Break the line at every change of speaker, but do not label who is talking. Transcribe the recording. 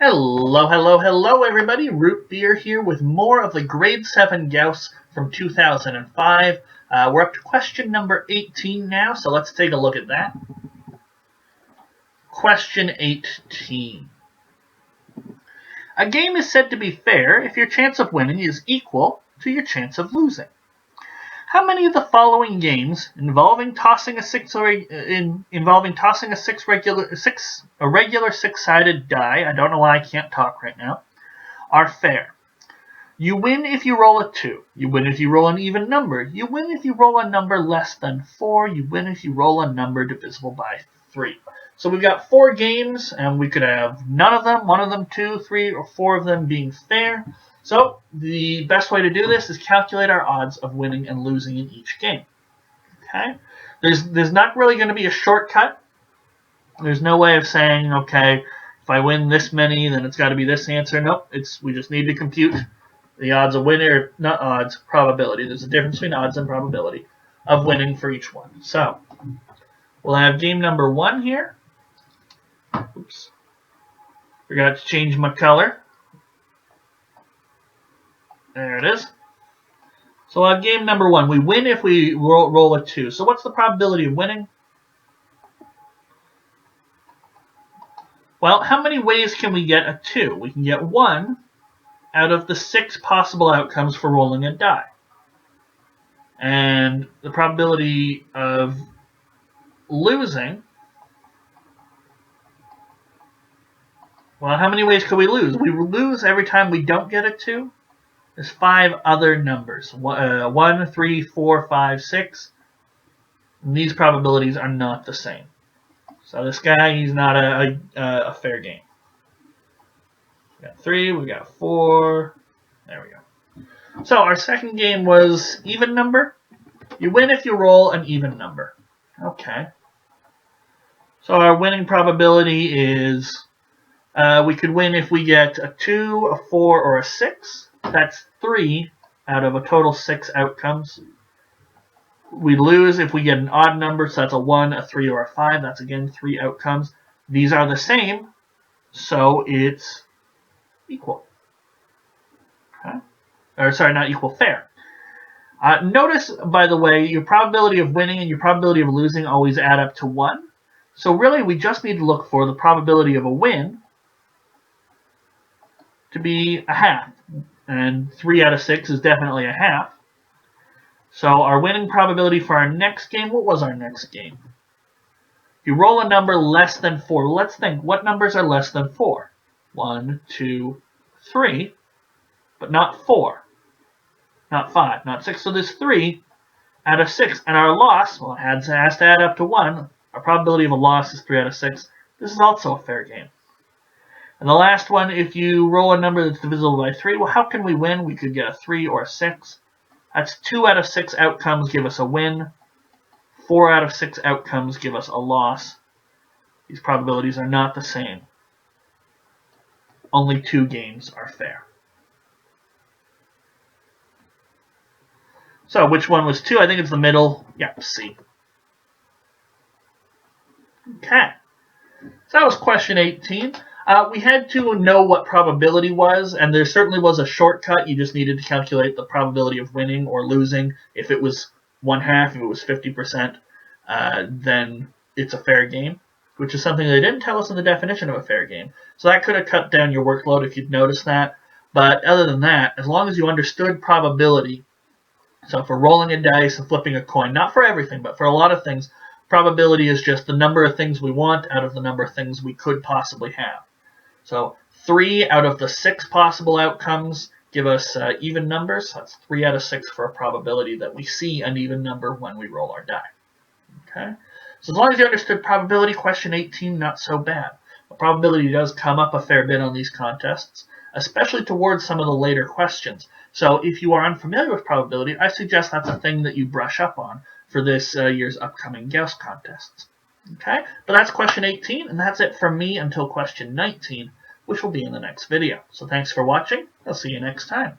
Hello, hello, hello everybody. Root Beer here with more of the Grade 7 Gauss from 2005. We're up to question number 18 now, so let's take a look at that. Question 18. A game is said to be fair if your chance of winning is equal to your chance of losing. How many of the following games involving tossing a regular six-sided die, I don't know why I can't talk right now, are fair? You win if you roll a 2. You win if you roll an even number. You win if you roll a number less than 4. You win if you roll a number divisible by 3. So we've got 4 games, and we could have none of them, 1 of them, 2, 3, or 4 of them being fair. So the best way to do this is calculate our odds of winning and losing in each game. Okay? There's not really going to be a shortcut. There's no way of saying, okay, if I win this many, then it's got to be this answer. Nope. We just need to compute the odds of winning, or not odds, probability. There's a difference between odds and probability of winning for each one. So we'll have game number 1 here. Oops. Forgot to change my color. There it is. So we'll have game number 1. We win if we roll a 2. So what's the probability of winning? Well, how many ways can we get a 2? We can get 1 out of the 6 possible outcomes for rolling a die. And the probability of losing, well, how many ways could we lose? We lose every time we don't get a 2. There's 5 other numbers, 1, 3, 4, 5, 6. And these probabilities are not the same. So this guy, he's not a fair game. We got 3, we got 4. There we go. So our second game was even number. You win if you roll an even number. Okay. So our winning probability is, we could win if we get a 2, a 4, or a 6. That's 3 out of a total 6 outcomes. We lose if we get an odd number, so that's a 1, a 3, or a 5. That's, again, 3 outcomes. These are the same, so it's equal. Okay? Or, sorry, not equal, fair. Notice, by the way, your probability of winning and your probability of losing always add up to 1. So really, we just need to look for the probability of a win to be a half. And 3 out of 6 is definitely a half. So our winning probability for our next game, what was our next game? If you roll a number less than 4, let's think, what numbers are less than 4? 1, 2, 3, but not 4, not 5, not 6. So there's 3 out of 6. And our loss, well, it has to add up to 1. Our probability of a loss is 3 out of 6. This is also a fair game. And the last one, if you roll a number that's divisible by 3, well, how can we win? We could get a 3 or a 6. That's 2 out of 6 outcomes give us a win. 4 out of 6 outcomes give us a loss. These probabilities are not the same. Only 2 games are fair. So which one was 2? I think it's the middle. Yep, C. Okay. So that was question 18. We had to know what probability was, and there certainly was a shortcut. You just needed to calculate the probability of winning or losing. If it was 1/2, if it was 50%, then it's a fair game, which is something they didn't tell us in the definition of a fair game. So that could have cut down your workload if you'd noticed that. But other than that, as long as you understood probability, so for rolling a dice and flipping a coin, not for everything, but for a lot of things, probability is just the number of things we want out of the number of things we could possibly have. So 3 out of the 6 possible outcomes give us even numbers. That's 3 out of 6 for a probability that we see an even number when we roll our die. Okay? So as long as you understood probability, question 18, not so bad. The probability does come up a fair bit on these contests, especially towards some of the later questions. So if you are unfamiliar with probability, I suggest that's a thing that you brush up on for this year's upcoming Gauss contests. Okay, but that's question 18, and that's it from me until question 19, which will be in the next video. So thanks for watching. I'll see you next time.